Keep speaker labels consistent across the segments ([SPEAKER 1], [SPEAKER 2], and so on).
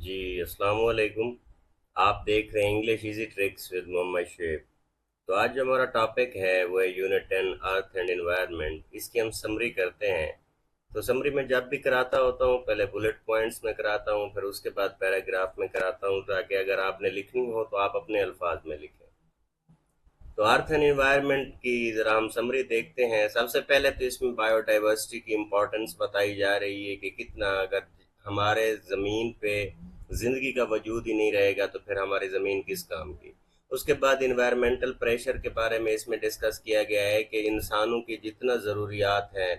[SPEAKER 1] جی السلام علیکم۔ آپ دیکھ رہے ہیں انگلش ایزی ٹرکس ود محمد شعیب۔ تو آج جو ہمارا ٹاپک ہے وہ ہے یونٹ 10 ارتھ اینڈ انوائرمنٹ۔ اس کی ہم سمری کرتے ہیں۔ تو سمری میں جب بھی کراتا ہوتا ہوں پہلے بلٹ پوائنٹس میں کراتا ہوں، پھر اس کے بعد پیراگراف میں کراتا ہوں تاکہ اگر آپ نے لکھنی ہو تو آپ اپنے الفاظ میں لکھیں۔ تو ارتھ اینڈ انوائرمنٹ کی ذرا ہم سمری دیکھتے ہیں۔ سب سے پہلے تو اس میں بایو ڈائیورسٹی کی امپورٹنس بتائی جا رہی ہے کہ کتنا اگر ہمارے زمین پہ زندگی کا وجود ہی نہیں رہے گا تو پھر ہماری زمین کس کام کی۔ اس کے بعد انوائرمنٹل پریشر کے بارے میں اس میں ڈسکس کیا گیا ہے کہ انسانوں کی جتنا ضروریات ہیں،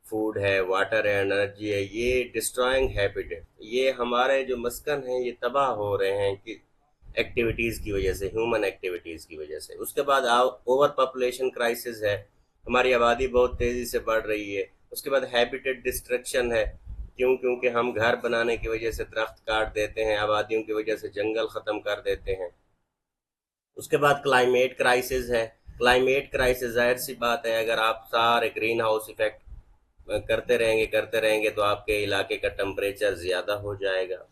[SPEAKER 1] فوڈ ہے، واٹر ہے، انرجی ہے، یہ ڈسٹرائنگ ہیبیٹیٹ، یہ ہمارے جو مسکن ہیں یہ تباہ ہو رہے ہیں کہ ایکٹیویٹیز کی وجہ سے، ہیومن ایکٹیویٹیز کی وجہ سے۔ اس کے بعد اوور پاپولیشن کرائسس ہے، ہماری آبادی بہت تیزی سے بڑھ رہی ہے۔ اس کے بعد ہیبیٹیٹ ڈسٹرکشن ہے، کیونکہ ہم گھر بنانے کی وجہ سے درخت کاٹ دیتے ہیں، آبادیوں کی وجہ سے جنگل ختم کر دیتے ہیں۔ اس کے بعد کلائمیٹ کرائسس ہے۔ کلائمیٹ کرائسس ظاہر سی بات ہے، اگر آپ سارے گرین ہاؤس ایفیکٹ کرتے رہیں گے تو آپ کے علاقے کا ٹمپریچر زیادہ ہو جائے گا۔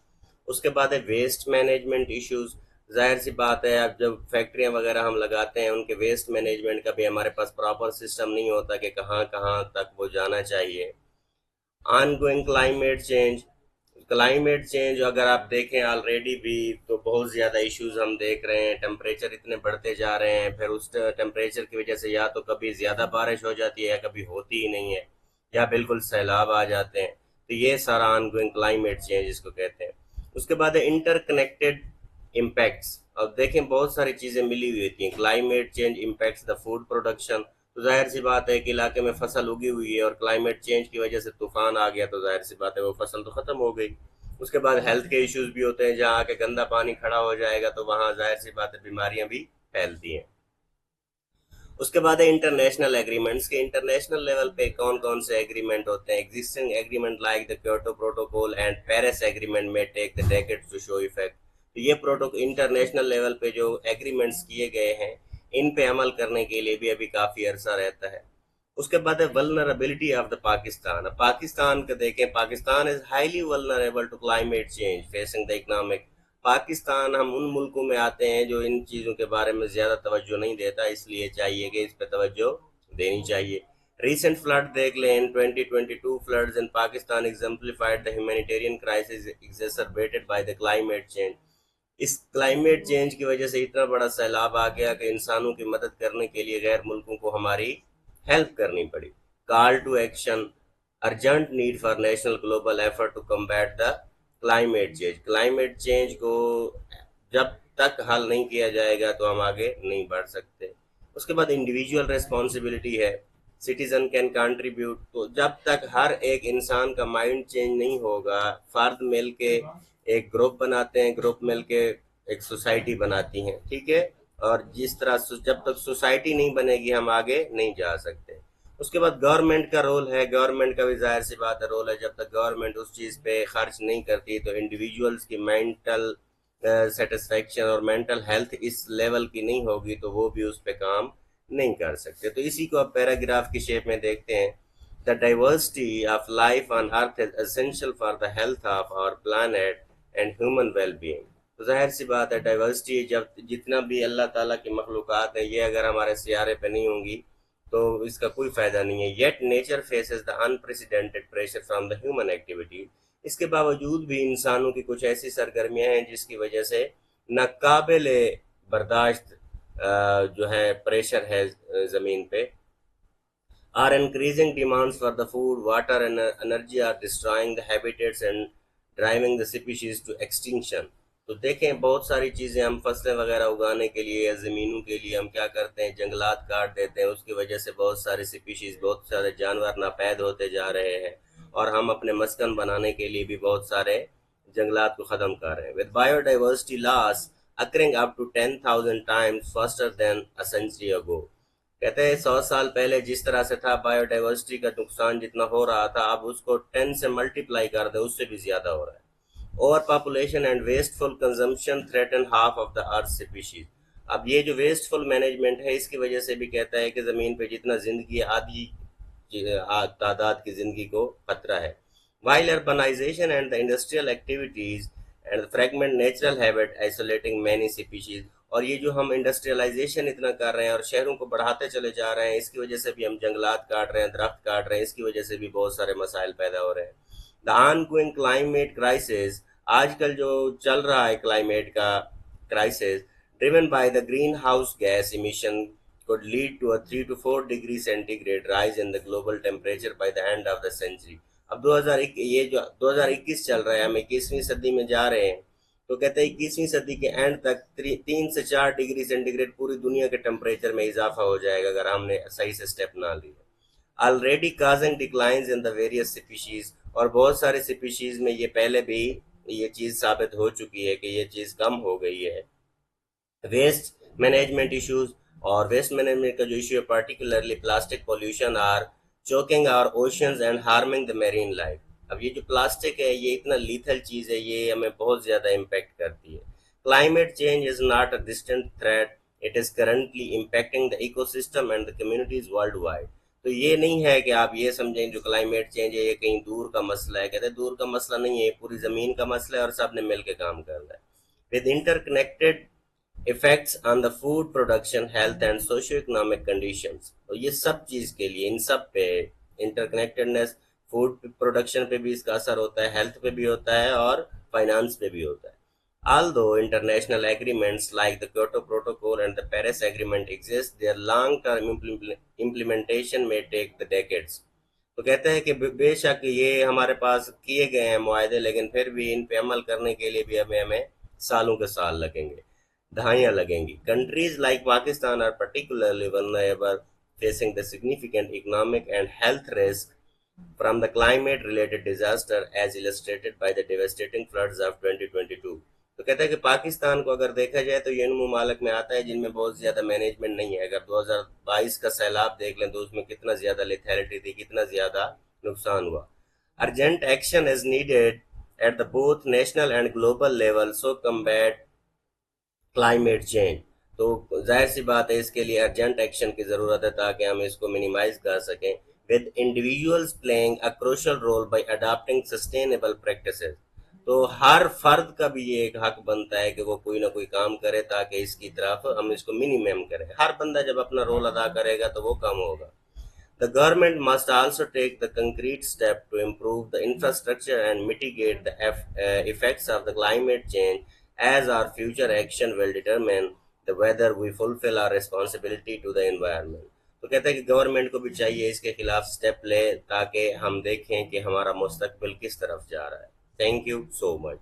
[SPEAKER 1] اس کے بعد ہے ویسٹ مینجمنٹ ایشوز۔ ظاہر سی بات ہے، اب جب فیکٹریاں وغیرہ ہم لگاتے ہیں ان کے ویسٹ مینجمنٹ کا بھی ہمارے پاس پراپر سسٹم نہیں ہوتا کہ کہاں کہاں تک وہ جانا چاہیے۔ On going climate change, climate change اگر آپ دیکھیں آلریڈی بھی تو بہت زیادہ ایشوز ہم دیکھ رہے ہیں، ٹمپریچر اتنے بڑھتے جا رہے ہیں، پھر اس ٹمپریچر کی وجہ سے یا تو کبھی زیادہ بارش ہو جاتی ہے یا کبھی ہوتی ہی نہیں ہے، یا بالکل سیلاب آ جاتے ہیں۔ تو یہ سارا آن گوئنگ کلائمیٹ چینج اس کو کہتے ہیں۔ اس کے بعد ہے انٹر کنیکٹڈ امپیکٹس۔ اب دیکھیں بہت ساری چیزیں ملی ہوئی ہوتی ہیں۔ Climate change impacts the food production, تو ظاہر سی بات ہے کہ علاقے میں فصل اگی ہوئی ہے اور کلائمیٹ چینج کی وجہ سے طوفان آ گیا تو ظاہر سی بات ہے وہ فصل تو ختم ہو گئی۔ اس کے بعد ہیلتھ کے ایشوز بھی ہوتے ہیں، جہاں آ کے گندا پانی کھڑا ہو جائے گا تو وہاں ظاہر سی بات ہے بیماریاں بھی پھیلتی ہیں۔ اس کے بعد ہے انٹرنیشنل ایگریمنٹس کے انٹرنیشنل لیول پہ کون کون سے ایگریمنٹ ہوتے ہیں۔ Existing agreement like the Kyoto protocol and Paris agreement میں ٹیک دا ڈیکیڈز ٹو شو ایفیکٹ۔ تو یہ انٹرنیشنل لیول پہ جو ایگریمنٹس کیے گئے ہیں ان پہ عمل کرنے کے لیے بھی ابھی کافی عرصہ رہتا ہے۔ اس کے بعد ہے ولنریبلٹی آف دا پاکستان۔ اب پاکستان کو دیکھیں، Pakistan is highly vulnerable to climate change facing the economic. Pakistan ہم ان ملکوں میں آتے ہیں جو ان چیزوں کے بارے میں زیادہ توجہ نہیں دیتا، اس لیے چاہیے کہ اس پہ توجہ دینی چاہیے۔ ریسنٹ فلڈ دیکھ لیں، ان 2022 floods in Pakistan exemplified the humanitarian crisis exacerbated by the climate change۔ اس کلائمیٹ چینج کی وجہ سے اتنا بڑا سیلاب آ گیا کہ انسانوں کی مدد کرنے کے لیے غیر ملکوں کو ہماری ہیلپ کرنی پڑی۔ Call to action, urgent need for national global effort to combat the climate change. Climate change کو جب تک حل نہیں کیا جائے گا تو ہم آگے نہیں بڑھ سکتے۔ اس کے بعد انڈیویجول ریسپانسبلٹی ہے، سٹیزن کین کنٹریبیوٹ۔ تو جب تک ہر ایک انسان کا مائنڈ چینج نہیں ہوگا، فرد مل کے ایک گروپ بناتے ہیں، گروپ مل کے ایک سوسائٹی بناتی ہیں، ٹھیک ہے، اور جس طرح جب تک سوسائٹی نہیں بنے گی ہم آگے نہیں جا سکتے۔ اس کے بعد گورنمنٹ کا رول ہے، گورنمنٹ کا بھی ظاہر سی بات ہے رول ہے، جب تک گورنمنٹ اس چیز پہ خرچ نہیں کرتی تو انڈیویجولز کی مینٹل سیٹسفیکشن اور مینٹل ہیلتھ اس لیول کی نہیں ہوگی تو وہ بھی اس پہ کام نہیں کر سکتے۔ تو اسی کو اب پیراگراف کی شیپ میں دیکھتے ہیں۔ The diversity of life on earth is essential for the health of our planet and human well-being۔ تو ظاہر سی بات ہے ڈائیورسٹی، جب جتنا بھی اللہ تعالیٰ کی مخلوقات ہیں یہ اگر ہمارے سیارے پہ نہیں ہوں گی تو اس کا کوئی فائدہ نہیں ہے۔ Yet nature phases the unprecedented pressure from the human activity۔ اس کے باوجود بھی انسانوں کی کچھ ایسی سرگرمیاں ہیں جس کی وجہ سے ناقابل برداشت جو ہے پریشر ہے زمین پہ۔ Are increasing demands for the food, water and energy are destroying the habitats and driving the species to extinction۔ تو دیکھیں بہت ساری چیزیں ہم فصلیں وغیرہ اگانے کے لیے یا زمینوں کے لیے ہم کیا کرتے ہیں، جنگلات کاٹ دیتے ہیں، اس کی وجہ سے بہت سارے سپیشیز، بہت سارے جانور ناپید ہوتے جا رہے ہیں، اور ہم اپنے مسکن بنانے کے لیے بھی بہت سارے جنگلات کو ختم کر رہے ہیں۔ With biodiversity loss occurring up to 10,000 times faster than a century ago۔ کہتے ہیں 100 سال پہلے جس طرح سے تھا بایو ڈائیورسٹی کا نقصان جتنا ہو رہا تھا، اب اس کو 10 سے ملٹیپلائی کر دیں، اس سے بھی زیادہ ہو رہا ہے۔ Over population and wasteful consumption threaten half of the earth species. اب یہ جو ویسٹفل مینجمنٹ ہے اس کی وجہ سے بھی کہتا ہے کہ زمین پہ جتنا زندگی ہے آدھی تعداد کی زندگی کو خطرہ ہے۔ While urbanization and the industrial activities and fragment natural habit isolating many species. اور یہ جو ہم انڈسٹریلائزیشن اتنا کر رہے ہیں اور شہروں کو بڑھاتے چلے جا رہے ہیں، اس کی وجہ سے بھی ہم جنگلات کاٹ رہے ہیں، درخت کاٹ رہے ہیں، اس کی وجہ سے بھی بہت سارے مسائل پیدا ہو رہے ہیں. The ongoing climate crisis, آج کل جو چل رہا ہے کلائمیٹ کا crisis driven by the greenhouse gas emission could lead to a 3 to 4 degree centigrade rise in the global temperature by the end of the century. اب یہ جو 2021 چل رہا ہے، ہم 21ویں صدی میں جا رہے ہیں، تو کہتے ہیں 21ویں صدی کے اینڈ تک 3 سے 4 ڈگری سینٹی گریڈ پوری دنیا کے ٹمپریچر میں اضافہ ہو جائے گا اگر ہم نے صحیح سے سٹیپ نہ لیے. Already causing declines in the various species, اور بہت سارے سپیشیز میں یہ پہلے بھی یہ چیز ثابت ہو چکی ہے کہ یہ چیز کم ہو گئی ہے. ویسٹ مینجمنٹ ایشوز، اور ویسٹ مینجمنٹ کا جو ایشو ہے particularly plastic pollution are choking our oceans and harming the marine life. اب یہ جو پلاسٹک ہے یہ اتنا لیتھل چیز ہے، یہ ہمیں بہت زیادہ امپیکٹ کرتی ہے. Climate change is not a distant threat, it is currently impacting the ecosystem and the communities worldwide. تو یہ نہیں ہے کہ آپ یہ سمجھیں جو کلائمیٹ چینج ہے یہ کہیں دور کا مسئلہ ہے، کہتے ہیں دور کا مسئلہ نہیں ہے، یہ پوری زمین کا مسئلہ ہے اور سب نے مل کے کام کرنا ہے. With interconnected effects on the food production, health and socio-economic conditions. تو یہ سب چیز کے لیے ان سب پہ انٹر کنیکٹڈنیس، فوڈ پروڈکشن پہ بھی اس کا اثر ہوتا ہے، ہیلتھ پہ بھی ہوتا ہے اور فائنانس پہ بھی ہوتا ہے. Although international agreements like the Kyoto Protocol and the Paris Agreement exist, their long-term implementation may take the decades. تو کہتے ہیں کہ بے شک یہ ہمارے پاس کیے گئے ہیں معاہدے، لیکن پھر بھی ان پہ عمل کرنے کے لیے بھی ہمیں سالوں کے سال لگیں گے، دہائیاں لگیں گی. Countries like Pakistan are particularly vulnerable, facing the significant economic and health risk from the climate-related disaster as illustrated by the devastating floods of 2022. تو کہتا ہے کہ پاکستان کو اگر دیکھا جائے تو یہ ان ممالک میں آتا ہے جن میں بہت زیادہ مینجمنٹ نہیں ہے. اگر 2022 کا سیلاب دیکھ لیں تو اس میں کتنا زیادہ لیتھیلٹی تھی، کتنا زیادہ نقصان ہوا. Urgent action is needed at the both national and global level so combat climate change. تو ظاہر سی بات ہے اس کے لیے ارجنٹ ایکشن کی ضرورت ہے تاکہ ہم اس کو منیمائز کر سکیں. with individuals playing a crucial role by adopting sustainable practices. تو ہر فرد کا بھی یہ ایک حق بنتا ہے کہ وہ کوئی نہ کوئی کام کرے تاکہ اس کی طرف ہم اس کو منیمم کریں. ہر بندہ جب اپنا رول ادا کرے گا تو وہ کام ہوگا. The government must also take the concrete step to improve the infrastructure and mitigate the effects of the climate change, as our future action will determine whether we fulfill our responsibility to the environment. تو کہتا ہے کہ government کو بھی چاہیے اس کے خلاف step لے تاکہ ہم دیکھیں کہ ہمارا مستقبل کس طرف جا رہا ہے. Thank you so much.